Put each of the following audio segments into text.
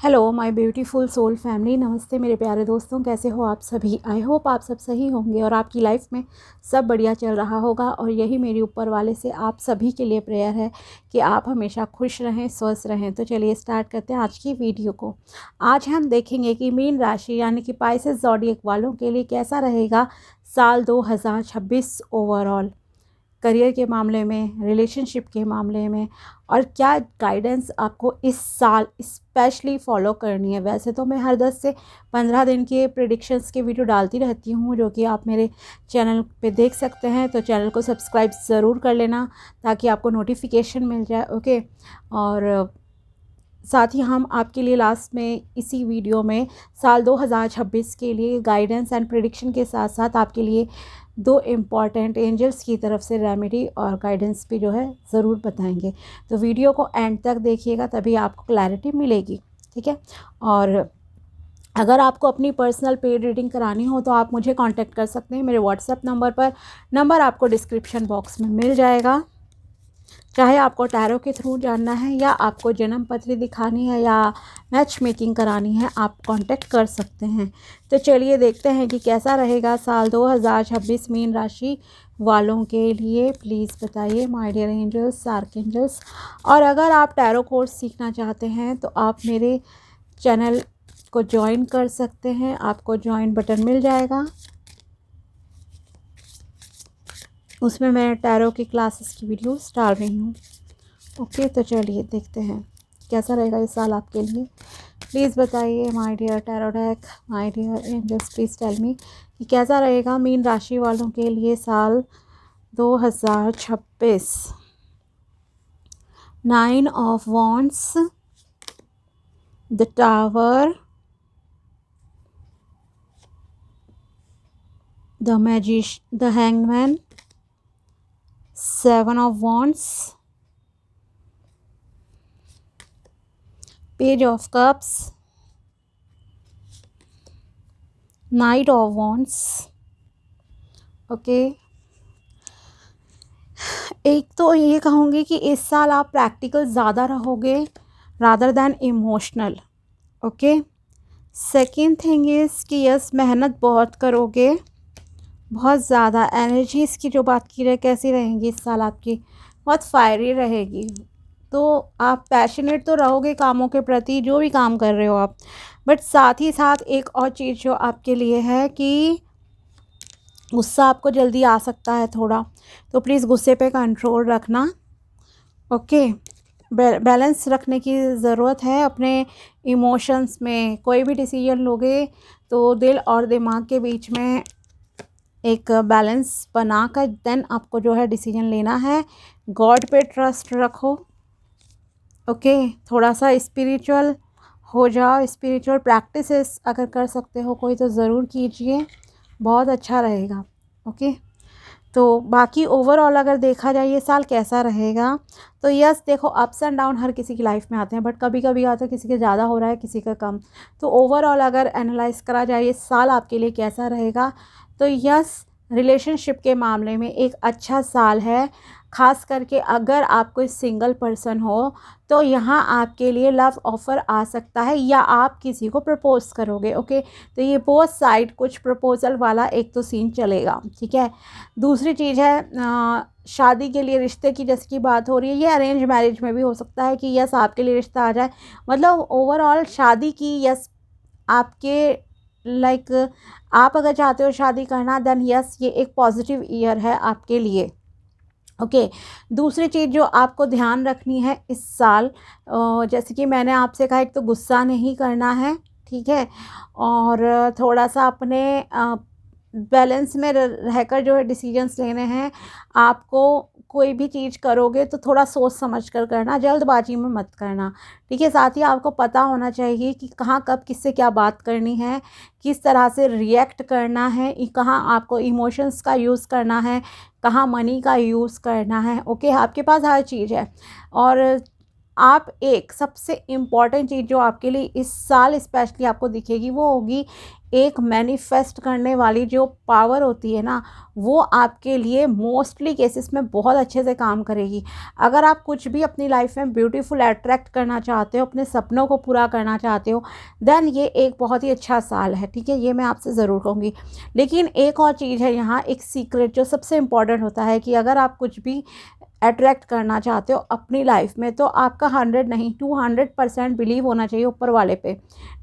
Hello my beautiful soul family. नमस्ते मेरे प्यारे दोस्तों, कैसे हो आप सभी। आई होप आप सब सही होंगे और आपकी लाइफ में सब बढ़िया चल रहा होगा। और यही मेरी ऊपर वाले से आप सभी के लिए प्रेयर है कि आप हमेशा खुश रहें, स्वस्थ रहें। तो चलिए स्टार्ट करते हैं आज की वीडियो को। आज हम देखेंगे कि मीन राशि यानी कि पाइसेस ज़ोडिएक वालों के लिए कैसा रहेगा साल 2026 ओवरऑल, करियर के मामले में, रिलेशनशिप के मामले में, और क्या गाइडेंस आपको इस साल स्पेशली फॉलो करनी है। वैसे तो मैं हर 10 से 15 दिन के प्रेडिक्शंस के वीडियो डालती रहती हूँ, जो कि आप मेरे चैनल पे देख सकते हैं। तो चैनल को सब्सक्राइब ज़रूर कर लेना ताकि आपको नोटिफिकेशन मिल जाए। ओके, और साथ ही हम आपके लिए लास्ट में इसी वीडियो में साल 2026 के लिए गाइडेंस एंड प्रेडिक्शन के साथ साथ आपके लिए 2 इम्पॉर्टेंट एंजल्स की तरफ से रेमेडी और गाइडेंस भी जो है ज़रूर बताएंगे। तो वीडियो को एंड तक देखिएगा, तभी आपको क्लैरिटी मिलेगी। ठीक है, और अगर आपको अपनी पर्सनल पेड रीडिंग करानी हो तो आप मुझे कांटेक्ट कर सकते हैं मेरे व्हाट्सएप नंबर पर। नंबर आपको डिस्क्रिप्शन बॉक्स में मिल जाएगा। चाहे आपको टैरो के थ्रू जानना है या आपको जन्म पत्री दिखानी है या मैच मेकिंग करानी है, आप कांटेक्ट कर सकते हैं। तो चलिए देखते हैं कि कैसा रहेगा साल 2026 मीन राशि वालों के लिए। प्लीज़ बताइए माय डियर एंजल्स, आर्कएंजल्स। और अगर आप टैरो कोर्स सीखना चाहते हैं तो आप मेरे चैनल को ज्वाइन कर सकते हैं। आपको ज्वाइन बटन मिल जाएगा, उसमें मैं टैरो की क्लासेस की वीडियोस डाल रही हूँ। ओके, तो चलिए देखते हैं कैसा रहेगा इस साल आपके लिए। प्लीज़ बताइए my dear tarot deck, my dear angels, please tell me कि कैसा रहेगा मीन राशि वालों के लिए साल 2026। 9 of wands, the tower, the hangman, 7 of wands, page of cups, night of wands. Okay, एक तो ये कहूँगी कि इस साल आप प्रैक्टिकल ज़्यादा रहोगे rather than emotional. Okay, second thing is कि यस, मेहनत बहुत करोगे, बहुत ज़्यादा। एनर्जीज़ की जो बात की रहे कैसी रहेंगी इस साल आपकी, बहुत फायरी रहेगी। तो आप पैशनेट तो रहोगे कामों के प्रति, जो भी काम कर रहे हो आप, बट साथ ही साथ एक और चीज़ जो आपके लिए है कि गुस्सा आपको जल्दी आ सकता है थोड़ा, तो प्लीज़ गुस्से पे कंट्रोल रखना। ओके, बैलेंस रखने की ज़रूरत है अपने इमोशंस में। कोई भी डिसीजन लोगे तो दिल और दिमाग के बीच में एक बैलेंस बनाकर देन आपको जो है डिसीजन लेना है। गॉड पे ट्रस्ट रखो। ओके, थोड़ा सा स्पिरिचुअल हो जाओ। स्पिरिचुअल प्रैक्टिसेस अगर कर सकते हो कोई तो ज़रूर कीजिए, बहुत अच्छा रहेगा। ओके, तो बाकी ओवरऑल अगर देखा जाए ये साल कैसा रहेगा, तो यस देखो, अप्स एंड डाउन हर किसी की लाइफ में आते हैं, बट कभी कभी आता है किसी के ज़्यादा हो रहा है, किसी का कम। तो ओवरऑल अगर एनालाइज करा जाए ये साल आपके लिए कैसा रहेगा, तो यस, रिलेशनशिप के मामले में एक अच्छा साल है। ख़ास करके अगर आप कोई सिंगल पर्सन हो तो यहाँ आपके लिए लव ऑफ़र आ सकता है या आप किसी को प्रपोज करोगे। ओके, तो ये बोथ साइड कुछ प्रपोजल वाला एक तो सीन चलेगा। ठीक है, दूसरी चीज़ है शादी के लिए रिश्ते की जैसे की बात हो रही है, ये अरेंज मैरिज में भी हो सकता है कि यस आपके लिए रिश्ता आ जाए। मतलब ओवरऑल शादी की यस आपके लाइक आप अगर चाहते हो शादी करना, देन यस ये एक पॉजिटिव ईयर है आपके लिए। ओके, दूसरी चीज़ जो आपको ध्यान रखनी है इस साल, जैसे कि मैंने आपसे कहा, एक तो गुस्सा नहीं करना है। ठीक है, और थोड़ा सा अपने बैलेंस में रहकर जो है डिसीजंस लेने हैं। आपको कोई भी चीज़ करोगे तो थोड़ा सोच समझ कर करना, जल्दबाजी में मत करना। ठीक है, साथ ही आपको पता होना चाहिए कि कहाँ कब किससे क्या बात करनी है, किस तरह से रिएक्ट करना है, कहाँ आपको इमोशंस का यूज़ करना है, कहाँ मनी का यूज़ करना है। ओके, आपके पास हर चीज़ है। और आप एक सबसे इम्पॉर्टेंट चीज़ जो आपके लिए इस साल स्पेशली आपको दिखेगी वो होगी एक मैनिफेस्ट करने वाली जो पावर होती है ना, वो आपके लिए मोस्टली केसेस में बहुत अच्छे से काम करेगी। अगर आप कुछ भी अपनी लाइफ में ब्यूटीफुल अट्रैक्ट करना चाहते हो, अपने सपनों को पूरा करना चाहते हो, देन ये एक बहुत ही अच्छा साल है, ठीक है, ये मैं आपसे ज़रूर कहूँगी। लेकिन एक और चीज़ है यहाँ, एक सीक्रेट जो सबसे इम्पॉर्टेंट होता है कि अगर आप कुछ भी अट्रैक्ट करना चाहते हो अपनी लाइफ में, तो आपका 100 नहीं 200% बिलीव होना चाहिए ऊपर वाले पे,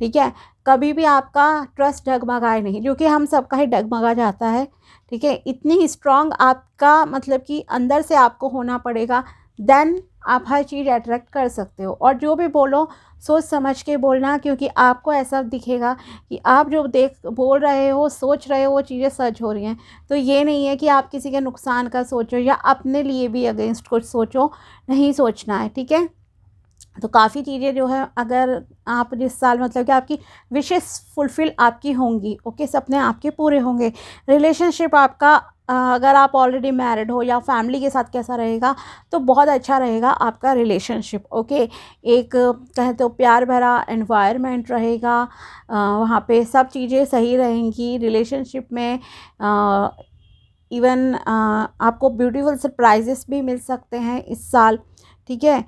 ठीक है। कभी भी आपका ट्रस्ट डगमगाए नहीं, जो कि हम सबका ही डगमगा जाता है, ठीक है। इतनी स्ट्रांग आपका मतलब कि अंदर से आपको होना पड़ेगा, देन आप हर चीज़ अट्रैक्ट कर सकते हो। और जो भी बोलो सोच समझ के बोलना, क्योंकि आपको ऐसा दिखेगा कि आप जो देख बोल रहे हो सोच रहे हो वो चीज़ें सच हो रही हैं। तो ये नहीं है कि आप किसी के नुकसान का सोचो या अपने लिए भी अगेंस्ट कुछ सोचो, नहीं सोचना है, ठीक है। तो काफ़ी चीज़ें जो है अगर आप जिस साल मतलब कि आपकी विशेस फुलफ़िल आपकी होंगी, ओके, सपने आपके पूरे होंगे। रिलेशनशिप आपका अगर आप ऑलरेडी मैरिड हो या फैमिली के साथ कैसा रहेगा, तो बहुत अच्छा रहेगा आपका रिलेशनशिप, ओके। एक कहें तो प्यार भरा एनवायरनमेंट रहेगा, वहाँ पे सब चीज़ें सही रहेंगी रिलेशनशिप में। इवन आपको ब्यूटीफुल सरप्राइजेस भी मिल सकते हैं इस साल, ठीक है।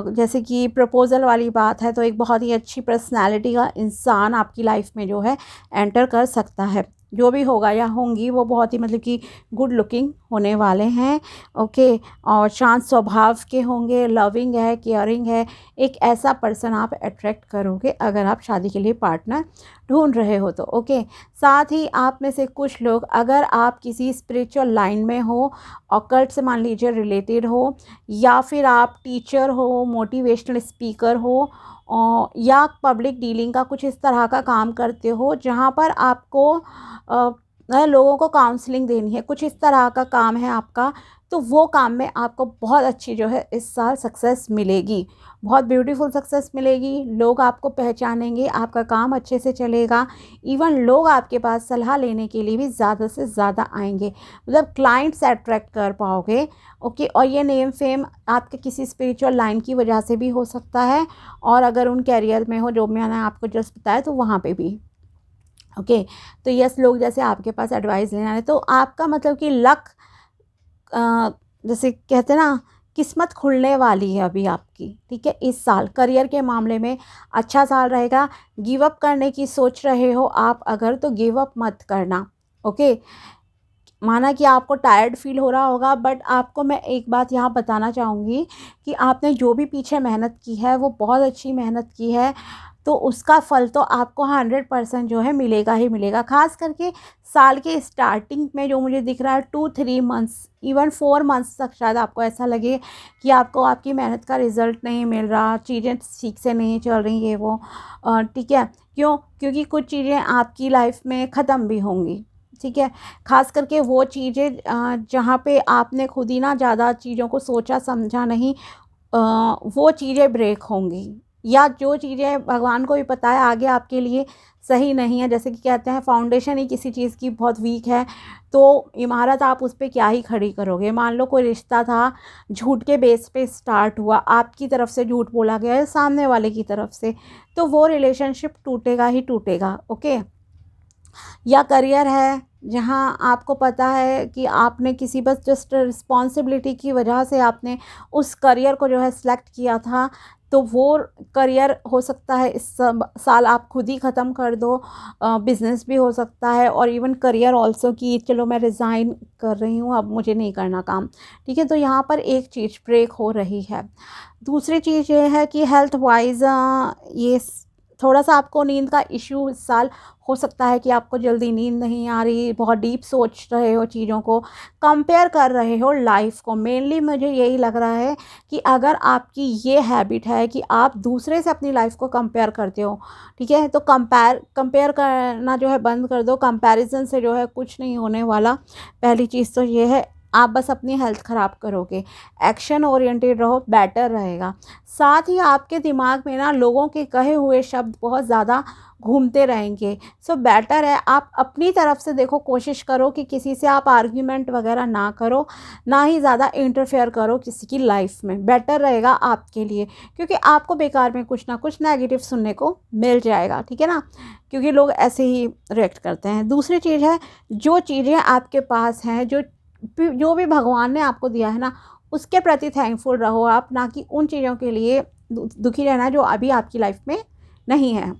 जैसे कि प्रपोज़ल वाली बात है, तो एक बहुत ही अच्छी पर्सनैलिटी का इंसान आपकी लाइफ में जो है एंटर कर सकता है। जो भी होगा या होंगी वो बहुत ही मतलब कि गुड लुकिंग होने वाले हैं, ओके। और शांत स्वभाव के होंगे, लविंग है, केयरिंग है। एक ऐसा पर्सन आप अट्रैक्ट करोगे अगर आप शादी के लिए पार्टनर ढूंढ रहे हो तो, ओके। साथ ही आप में से कुछ लोग अगर आप किसी स्पिरिचुअल लाइन में हो, ऑकल्ट से मान लीजिए रिलेटेड हो, या फिर आप टीचर हो, मोटिवेशनल स्पीकर हो, या पब्लिक डीलिंग का कुछ इस तरह का काम करते हो जहाँ पर आपको लोगों को काउंसलिंग देनी है, कुछ इस तरह का काम है आपका, तो वो काम में आपको बहुत अच्छी जो है इस साल सक्सेस मिलेगी, बहुत ब्यूटीफुल सक्सेस मिलेगी। लोग आपको पहचानेंगे, आपका काम अच्छे से चलेगा। इवन लोग आपके पास सलाह लेने के लिए भी ज़्यादा से ज़्यादा आएंगे, मतलब क्लाइंट्स अट्रैक्ट कर पाओगे, ओके। और ये नेम फेम आपके किसी स्पिरिचुअल लाइन की वजह से भी हो सकता है, और अगर उन कैरियर में हो जो मैंने आपको जस्ट बताया तो वहाँ पे भी, ओके। तो यस, लोग जैसे आपके पास एडवाइस लेना है तो आपका मतलब कि लक, जैसे कहते हैं ना, किस्मत खुलने वाली है अभी आपकी, ठीक है। इस साल करियर के मामले में अच्छा साल रहेगा। गिव अप करने की सोच रहे हो आप अगर, तो गिव अप मत करना, ओके। माना कि आपको टायर्ड फील हो रहा होगा, बट आपको मैं एक बात यहाँ बताना चाहूँगी कि आपने जो भी पीछे मेहनत की है वो बहुत अच्छी मेहनत की है, तो उसका फल तो आपको 100% जो है मिलेगा ही मिलेगा। ख़ास करके साल के स्टार्टिंग में जो मुझे दिख रहा है 2-3 मंथ्स, इवन 4 मंथ्स तक शायद आपको ऐसा लगे कि आपको आपकी मेहनत का रिज़ल्ट नहीं मिल रहा, चीज़ें ठीक से नहीं चल रही है वो, ठीक है। क्यों? क्योंकि कुछ चीज़ें आपकी लाइफ में ख़त्म भी होंगी, ठीक है। ख़ास करके वो चीज़ें जहाँ पे आपने खुद ही ना ज़्यादा चीज़ों को सोचा समझा नहीं, वो चीज़ें ब्रेक होंगी, या जो चीज़ें भगवान को भी पता है आगे आपके लिए सही नहीं है। जैसे कि कहते हैं फाउंडेशन ही किसी चीज़ की बहुत वीक है, तो इमारत आप उस पे क्या ही खड़ी करोगे। मान लो कोई रिश्ता था, झूठ के बेस पे स्टार्ट हुआ, आपकी तरफ से झूठ बोला गया है सामने वाले की तरफ से, तो वो रिलेशनशिप टूटेगा ही टूटेगा, ओके। या करियर है जहाँ आपको पता है कि आपने किसी बस जस्ट रिस्पॉन्सिबिलिटी की वजह से आपने उस करियर को जो है सिलेक्ट किया था, तो वो करियर हो सकता है इस साल आप खुद ही ख़त्म कर दो। बिज़नेस भी हो सकता है, और इवन करियर ऑल्सो कि चलो मैं रिज़ाइन कर रही हूँ, अब मुझे नहीं करना काम, ठीक है। तो यहाँ पर एक चीज़ ब्रेक हो रही है। दूसरी चीज़ ये है कि हेल्थ वाइज ये थोड़ा सा आपको नींद का इश्यू इस साल हो सकता है कि आपको जल्दी नींद नहीं आ रही, बहुत डीप सोच रहे हो, चीज़ों को कंपेयर कर रहे हो लाइफ को। मेनली मुझे यही लग रहा है कि अगर आपकी ये हैबिट है कि आप दूसरे से अपनी लाइफ को कंपेयर करते हो, ठीक है, तो कंपेयर करना जो है बंद कर दो। कंपैरिजन से जो है कुछ नहीं होने वाला। पहली चीज़ तो ये है। आप बस अपनी हेल्थ ख़राब करोगे। एक्शन ओरिएंटेड रहो, बेटर रहेगा। साथ ही आपके दिमाग में ना लोगों के कहे हुए शब्द बहुत ज़्यादा घूमते रहेंगे। सो बेटर है आप अपनी तरफ से देखो, कोशिश करो कि किसी से आप आर्ग्यूमेंट वगैरह ना करो, ना ही ज़्यादा इंटरफेयर करो किसी की लाइफ में, बेटर रहेगा आपके लिए। क्योंकि आपको बेकार में कुछ ना कुछ नेगेटिव सुनने को मिल जाएगा, ठीक है ना, क्योंकि लोग ऐसे ही रिएक्ट करते हैं। दूसरी चीज़ है, जो चीज़ें आपके पास हैं, जो भी भगवान ने आपको दिया है ना, उसके प्रति थैंकफुल रहो आप, ना कि उन चीज़ों के लिए दुखी रहना जो अभी आपकी लाइफ में नहीं है।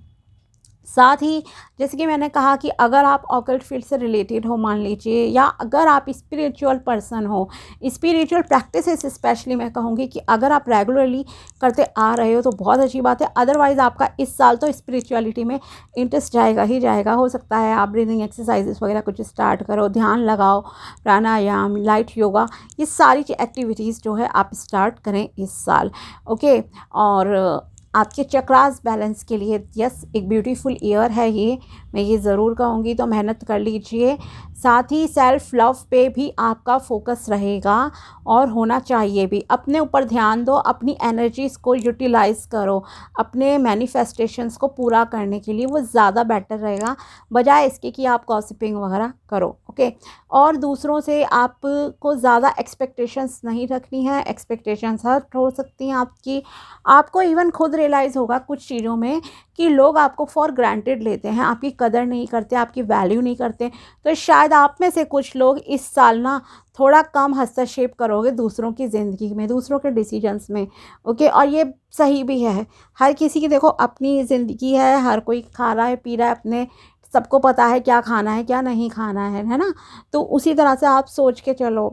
साथ ही जैसे कि मैंने कहा कि अगर आप ऑकल्ट फील्ड से रिलेटेड हो मान लीजिए, या अगर आप स्पिरिचुअल पर्सन हो, स्पिरिचुअल प्रैक्टिसेस स्पेशली मैं कहूँगी कि अगर आप रेगुलरली करते आ रहे हो तो बहुत अच्छी बात है। अदरवाइज़ आपका इस साल तो स्पिरिचुअलिटी में इंटरेस्ट जाएगा ही जाएगा। हो सकता है आप ब्रीदिंग एक्सरसाइजेस वगैरह कुछ स्टार्ट करो, ध्यान लगाओ, प्राणायाम, लाइट योगा, ये सारी एक्टिविटीज़ जो है आप स्टार्ट करें इस साल। ओके। और आपके चक्रास बैलेंस के लिए यस एक ब्यूटीफुल ईयर है ये, मैं ये ज़रूर कहूँगी, तो मेहनत कर लीजिए। साथ ही सेल्फ लव पे भी आपका फोकस रहेगा और होना चाहिए भी। अपने ऊपर ध्यान दो, अपनी एनर्जीज़ को यूटिलाइज़ करो अपने मैनिफेस्टेशंस को पूरा करने के लिए, वो ज़्यादा बेटर रहेगा बजाय इसके कि आप गॉसिपिंग वगैरह करो। ओके। और दूसरों से आपको ज़्यादा एक्सपेक्टेशंस नहीं रखनी है, एक्सपेक्टेशंस हर्ट हो सकती हैं आपकी। आपको इवन खुद रियलाइज़ होगा कुछ चीज़ों में कि लोग आपको फॉर ग्रांटेड लेते हैं, आपकी कदर नहीं करते, आपकी वैल्यू नहीं करते। तो शायद आप में से कुछ लोग इस साल ना थोड़ा कम हस्तक्षेप करोगे दूसरों की ज़िंदगी में, दूसरों के डिसीजंस में। ओके। और ये सही भी है। हर किसी की देखो अपनी ज़िंदगी है, हर कोई खा रहा है पी रहा है अपने, सबको पता है क्या खाना है क्या नहीं खाना है ना। तो उसी तरह से आप सोच के चलो।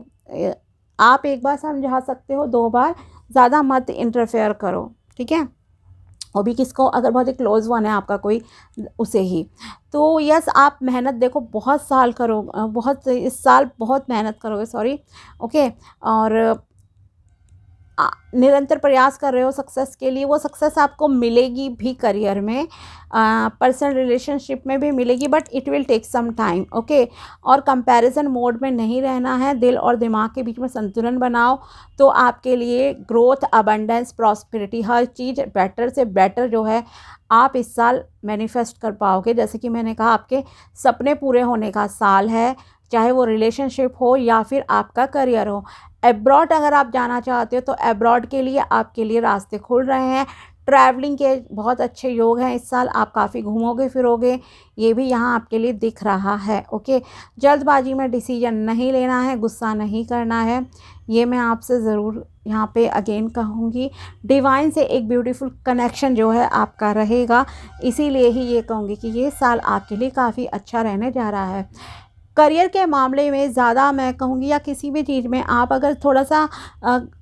आप एक बार समझा सकते हो, 2 बार ज़्यादा मत इंटरफेयर करो, ठीक है। वो भी किसको, अगर बहुत ही क्लोज़ वन है आपका कोई, उसे ही। तो यस आप मेहनत देखो बहुत साल करो, बहुत इस साल बहुत मेहनत करोगे, सॉरी। ओके। और निरंतर प्रयास कर रहे हो सक्सेस के लिए, वो सक्सेस आपको मिलेगी भी करियर में, पर्सनल रिलेशनशिप में भी मिलेगी, but it will take some time. Okay. और कंपैरिजन मोड में नहीं रहना है, दिल और दिमाग के बीच में संतुलन बनाओ, तो आपके लिए ग्रोथ, अबंडेंस, प्रॉस्पेरिटी, हर चीज़ बेटर से बेटर जो है आप इस साल मैनिफेस्ट कर पाओगे। जैसे कि मैंने कहा, आपके सपने पूरे होने का साल है, चाहे वो रिलेशनशिप हो या फिर आपका करियर हो। एब्रॉड अगर आप जाना चाहते हो तो एब्रॉड के लिए आपके लिए रास्ते खुल रहे हैं। ट्रैवलिंग के बहुत अच्छे योग हैं इस साल, आप काफ़ी घूमोगे फिरोगे, ये भी यहाँ आपके लिए दिख रहा है। ओके। जल्दबाजी में डिसीजन नहीं लेना है, गुस्सा नहीं करना है, ये मैं आपसे ज़रूर यहाँ पे अगेन कहूँगी। डिवाइन से एक ब्यूटीफुल कनेक्शन जो है आपका रहेगा, इसीलिए ही ये कहूँगी कि ये साल आपके लिए काफ़ी अच्छा रहने जा रहा है। करियर के मामले में ज़्यादा मैं कहूँगी, या किसी भी चीज़ में आप अगर थोड़ा सा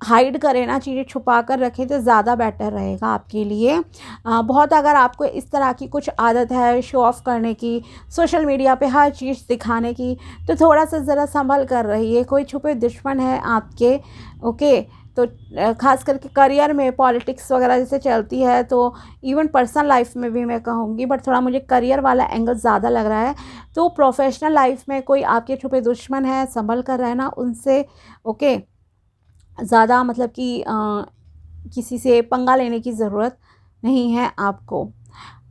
हाइड करें ना, चीज़ें छुपा कर रखें, तो ज़्यादा बेटर रहेगा आपके लिए। बहुत अगर आपको इस तरह की कुछ आदत है शो ऑफ़ करने की, सोशल मीडिया पे हर चीज़ दिखाने की, तो थोड़ा सा ज़रा संभल कर रहिए, कोई छुपे दुश्मन है आपके। ओके। तो ख़ास करके करियर में पॉलिटिक्स वगैरह जैसे चलती है, तो इवन पर्सनल लाइफ में भी मैं कहूँगी, बट थोड़ा मुझे करियर वाला एंगल ज़्यादा लग रहा है। तो प्रोफेशनल लाइफ में कोई आपके छुपे दुश्मन है, संभल कर रहना उनसे। ओके। ज़्यादा मतलब कि किसी से पंगा लेने की ज़रूरत नहीं है आपको।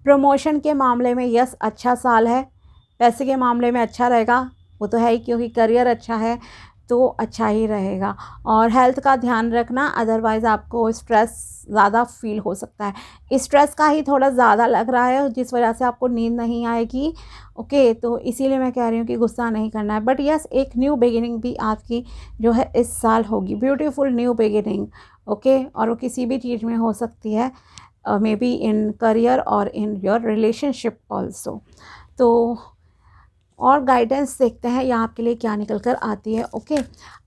प्रमोशन के मामले में यस अच्छा साल है, पैसे के मामले में अच्छा रहेगा, वो तो है ही, क्योंकि करियर अच्छा है तो अच्छा ही रहेगा। और हेल्थ का ध्यान रखना, अदरवाइज़ आपको स्ट्रेस ज़्यादा फील हो सकता है, स्ट्रेस का ही थोड़ा ज़्यादा लग रहा है, जिस वजह से आपको नींद नहीं आएगी। ओके। तो इसीलिए मैं कह रही हूँ कि गुस्सा नहीं करना है, बट यस एक न्यू बिगिनिंग भी आपकी जो है इस साल होगी, ब्यूटीफुल न्यू बिगिनिंग। ओके। और वो किसी भी चीज़ में हो सकती है, मे बी इन करियर और इन योर रिलेशनशिप ऑल्सो। तो और गाइडेंस देखते हैं यहाँ आपके लिए क्या निकल कर आती है। ओके।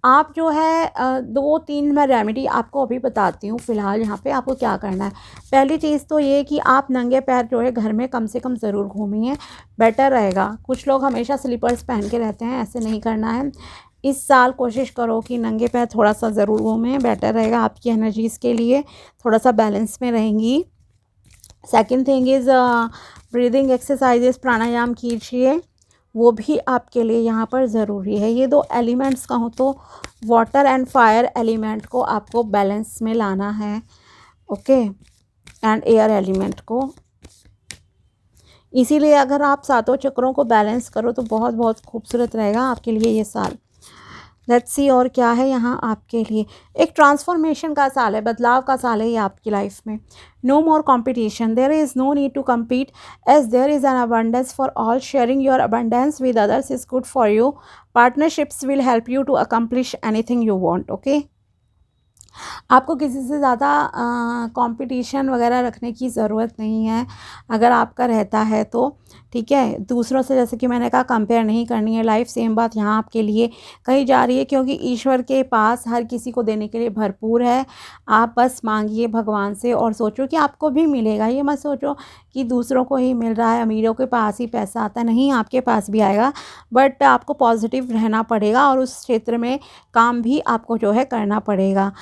आप जो है 2-3 मैं रेमेडी आपको अभी बताती हूँ फ़िलहाल यहाँ पे आपको क्या करना है। पहली चीज़ तो ये कि आप नंगे पैर जो है घर में कम से कम ज़रूर घूमिए, बेटर रहेगा। कुछ लोग हमेशा स्लीपर्स पहन के रहते हैं, ऐसे नहीं करना है। इस साल कोशिश करो कि नंगे पैर थोड़ा सा ज़रूर घूमें, बेटर रहेगा आपकी एनर्जीज़ के लिए, थोड़ा सा बैलेंस में रहेंगी। Second thing is breathing exercises, pranayama कीजिए, वो भी आपके लिए यहाँ पर ज़रूरी है। ये 2 एलिमेंट्स कहूँ तो वाटर एंड फायर एलिमेंट को आपको बैलेंस में लाना है, ओके, एंड एयर एलिमेंट को। इसीलिए अगर आप सातों चक्रों को बैलेंस करो तो बहुत बहुत खूबसूरत रहेगा आपके लिए ये साल। लेट्स सी और क्या है यहाँ आपके लिए। एक ट्रांसफॉर्मेशन का साल है, बदलाव का साल है ये आपकी लाइफ में। No more competition, there is no need to compete as there is an abundance for all. Sharing your abundance with others is good for you. Partnerships will help you to accomplish anything you want, okay? आपको किसी से ज़्यादा competition वगैरह रखने की ज़रूरत नहीं है, अगर आपका रहता है तो, ठीक है। दूसरों से, जैसे कि मैंने कहा, कंपेयर नहीं करनी है लाइफ। सेम बात यहाँ आपके लिए कही जा रही है, क्योंकि ईश्वर के पास हर किसी को देने के लिए भरपूर है। आप बस मांगिए भगवान से और सोचो कि आपको भी मिलेगा। ये मत सोचो कि दूसरों को ही मिल रहा है, अमीरों के पास ही पैसा आता है, नहीं, आपके पास भी आएगा, बट आपको पॉजिटिव रहना पड़ेगा और उस क्षेत्र में काम भी आपको जो है करना पड़ेगा,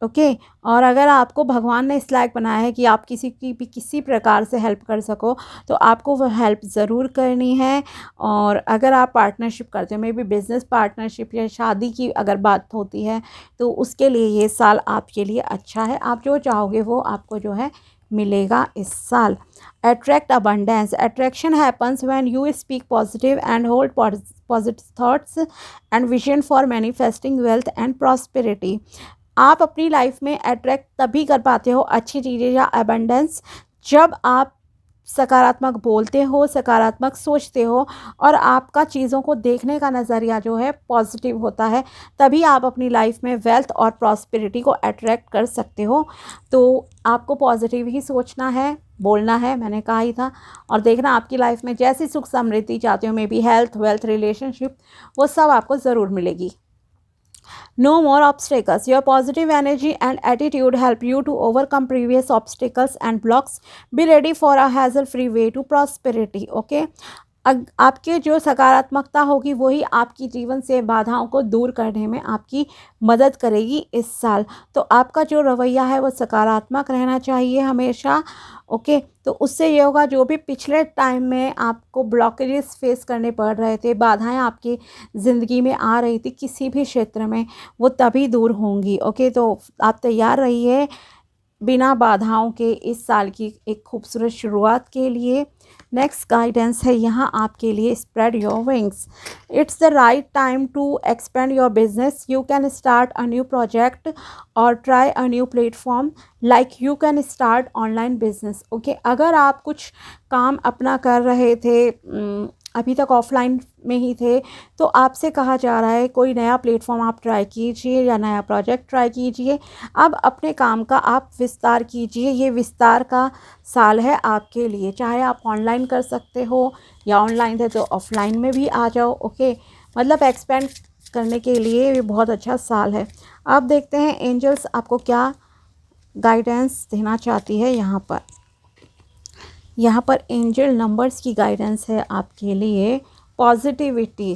ओके। और अगर आपको भगवान ने इस लायक बनाया है कि आप किसी की भी किसी प्रकार से हेल्प कर सको, तो आपको वो हेल्प ज़रूर करनी है। और अगर आप पार्टनरशिप करते हो, मे बी बिज़नेस पार्टनरशिप या शादी की अगर बात होती है, तो उसके लिए ये साल आपके लिए अच्छा है। आप जो चाहोगे वो आपको जो है मिलेगा इस साल। Attract abundance, attraction happens when you speak positive and hold positive thoughts and vision for manifesting wealth and prosperity. आप अपनी लाइफ में अट्रैक्ट तभी कर पाते हो अच्छी चीज़ें या अबंडेंस, जब आप सकारात्मक बोलते हो, सकारात्मक सोचते हो और आपका चीज़ों को देखने का नज़रिया जो है पॉजिटिव होता है, तभी आप अपनी लाइफ में वेल्थ और प्रॉस्पेरिटी को अट्रैक्ट कर सकते हो। तो आपको पॉजिटिव ही सोचना है, बोलना है, मैंने कहा ही था, और देखना आपकी लाइफ में जैसी सुख समृद्धि चाहते हो, may be health, wealth, relationship, वो सब आपको ज़रूर मिलेगी। No more obstacles. Your positive energy and attitude help you to overcome previous obstacles and blocks. Be ready for a hassle-free way to prosperity. Okay. आपके जो सकारात्मकता होगी वही आपकी जीवन से बाधाओं को दूर करने में आपकी मदद करेगी इस साल। तो आपका जो रवैया है वो सकारात्मक रहना चाहिए हमेशा, ओके। तो उससे ये होगा, जो भी पिछले टाइम में आपको ब्लॉकेजेस फेस करने पड़ रहे थे, बाधाएं आपकी ज़िंदगी में आ रही थी किसी भी क्षेत्र में, वो तभी दूर होंगी, ओके। तो आप तैयार रहिए बिना बाधाओं के इस साल की एक खूबसूरत शुरुआत के लिए। नेक्स्ट गाइडेंस है यहाँ आपके लिए, spread your wings. It's the right time to expand your business. You can start a new project और try a new platform, like you can start online business, okay. अगर आप कुछ काम अपना कर रहे थे, अभी तक ऑफलाइन में ही थे, तो आपसे कहा जा रहा है कोई नया प्लेटफॉर्म आप ट्राई कीजिए या नया प्रोजेक्ट ट्राई कीजिए। अब अपने काम का आप विस्तार कीजिए, ये विस्तार का साल है आपके लिए। चाहे आप ऑनलाइन कर सकते हो या ऑनलाइन थे तो ऑफलाइन में भी आ जाओ, ओके। मतलब एक्सपेंड करने के लिए ये बहुत अच्छा साल है। अब देखते हैं एंजल्स आपको क्या गाइडेंस देना चाहती है। यहाँ पर एंजल नंबर्स की गाइडेंस है आपके लिए। Positivity,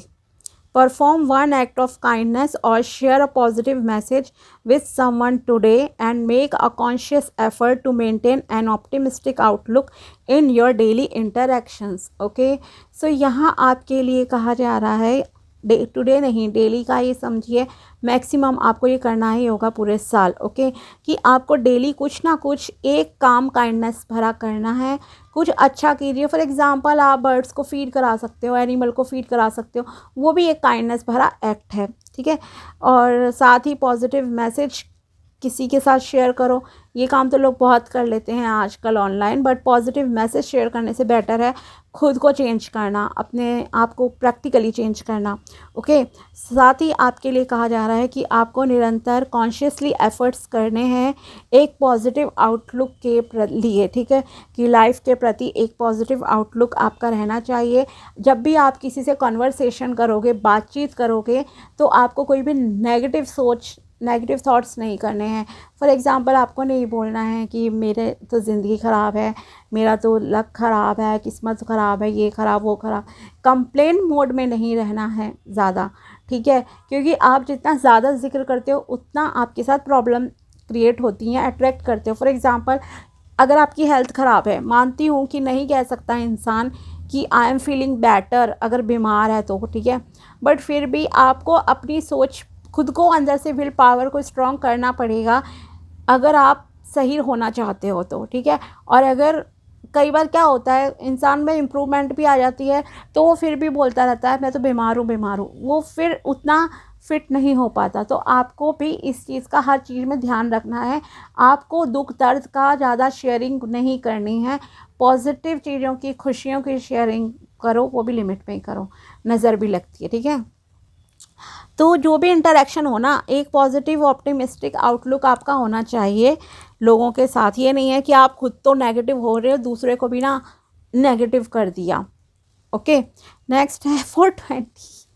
perform one act of kindness और share a positive message with someone today and make a conscious effort to maintain an optimistic outlook in your daily interactions, okay. So यहाँ आपके लिए कहा जा रहा है, डे टुडे नहीं, daily का ये समझिए, मैक्सिमम आपको ये करना ही होगा पूरे साल, ओके। कि आपको डेली कुछ ना कुछ एक काम काइंडनेस भरा करना है, कुछ अच्छा कीजिए। फॉर एग्जांपल आप बर्ड्स को फीड करा सकते हो, एनिमल को फीड करा सकते हो, वो भी एक काइंडनेस भरा एक्ट है, ठीक है। और साथ ही पॉजिटिव मैसेज किसी के साथ शेयर करो। ये काम तो लोग बहुत कर लेते हैं आजकल online, but positive message share करने से बेटर है खुद को चेंज करना, अपने आप को प्रैक्टिकली चेंज करना, ओके। साथ ही आपके लिए कहा जा रहा है कि आपको निरंतर कॉन्शियसली एफर्ट्स करने हैं एक पॉजिटिव आउटलुक के लिए, ठीक है। कि लाइफ के प्रति एक पॉजिटिव आउटलुक आपका रहना चाहिए। जब भी आप किसी से कन्वर्सेशन करोगे, बातचीत करोगे, तो आपको कोई भी नेगेटिव थॉट्स नहीं करने हैं। फॉर एग्ज़ाम्पल आपको नहीं बोलना है कि मेरे तो ज़िंदगी ख़राब है, मेरा तो लक ख़राब है, किस्मत ख़राब है, ये ख़राब वो ख़राब। कंप्लेन मोड में नहीं रहना है ज़्यादा, ठीक है। क्योंकि आप जितना ज़्यादा जिक्र करते हो उतना आपके साथ प्रॉब्लम क्रिएट होती हैं, अट्रैक्ट करते हो। फॉर एग्ज़ाम्पल अगर आपकी हेल्थ ख़राब है, मानती हूँ कि नहीं कह सकता इंसान कि आई एम फीलिंग बेटर अगर बीमार है तो, ठीक है। बट फिर भी आपको अपनी सोच खुद को अंदर से विल पावर को स्ट्रॉन्ग करना पड़ेगा अगर आप सही होना चाहते हो तो, ठीक है। और अगर कई बार क्या होता है, इंसान में इम्प्रूवमेंट भी आ जाती है तो वो फिर भी बोलता रहता है मैं तो बीमार हूँ, वो फिर उतना फिट नहीं हो पाता। तो आपको भी इस चीज़ का हर चीज़ में ध्यान रखना है। आपको दुख दर्द का ज़्यादा शेयरिंग नहीं करनी है, पॉजिटिव चीज़ों की, खुशियों की शेयरिंग करो, वो भी लिमिट में ही करो, नज़र भी लगती है, ठीक है। तो जो भी इंटरेक्शन हो ना, एक पॉजिटिव ऑप्टिमिस्टिक आउटलुक आपका होना चाहिए लोगों के साथ। ये नहीं है कि आप खुद तो नेगेटिव हो रहे हो, दूसरे को भी ना नेगेटिव कर दिया। ओके, नेक्स्ट है 420,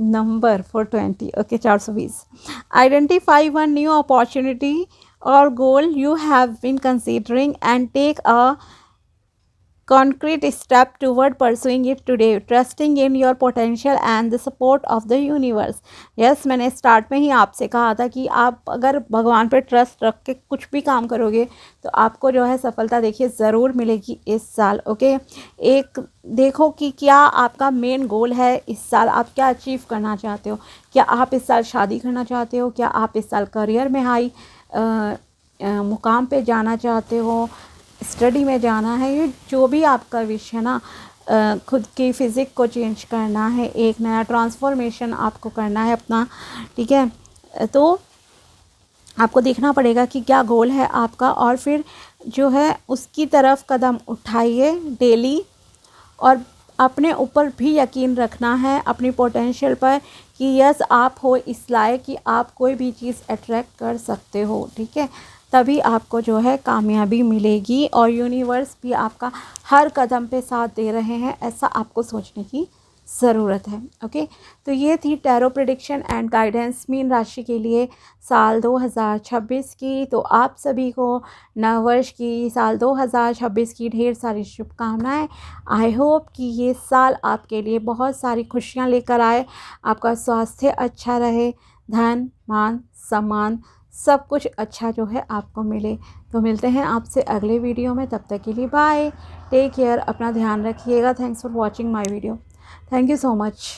number 420। Okay, 420। Identify one new opportunity और goal you have been considering and take a concrete step toward pursuing it today, trusting in your potential and the support of the universe. Yes, मैंने start में ही आपसे कहा था कि आप अगर भगवान पे ट्रस्ट रख के कुछ भी काम करोगे तो आपको जो है सफलता देखिए ज़रूर मिलेगी इस साल। ओके, एक देखो कि क्या आपका मेन गोल है इस साल, आप क्या अचीव करना चाहते हो। क्या आप इस साल शादी करना चाहते हो, क्या आप इस साल करियर में हाई मुकाम पे जाना चाहते हो, स्टडी में जाना है, ये जो भी आपका विश है ना, खुद की फ़िज़िक को चेंज करना है, एक नया ट्रांसफॉर्मेशन आपको करना है अपना, ठीक है। तो आपको देखना पड़ेगा कि क्या गोल है आपका और फिर जो है उसकी तरफ कदम उठाइए डेली। और अपने ऊपर भी यकीन रखना है, अपनी पोटेंशियल पर, कि यस आप हो इस लायक कि आप कोई भी चीज़ अट्रैक्ट कर सकते हो, ठीक है। तभी आपको जो है कामयाबी मिलेगी और यूनिवर्स भी आपका हर कदम पे साथ दे रहे हैं, ऐसा आपको सोचने की ज़रूरत है। ओके, तो ये थी tarot prediction and guidance mean राशि के लिए साल 2026 की। तो आप सभी को नववर्ष की, साल 2026 की ढेर सारी शुभकामनाएं। आई होप कि ये साल आपके लिए बहुत सारी खुशियां लेकर आए, आपका स्वास्थ्य अच्छा रहे, धन मान सम्मान सब कुछ अच्छा जो है आपको मिले। तो मिलते हैं आपसे अगले वीडियो में, तब तक के लिए बाय, टेक केयर, अपना ध्यान रखिएगा। Thanks for watching my video, thank you so much.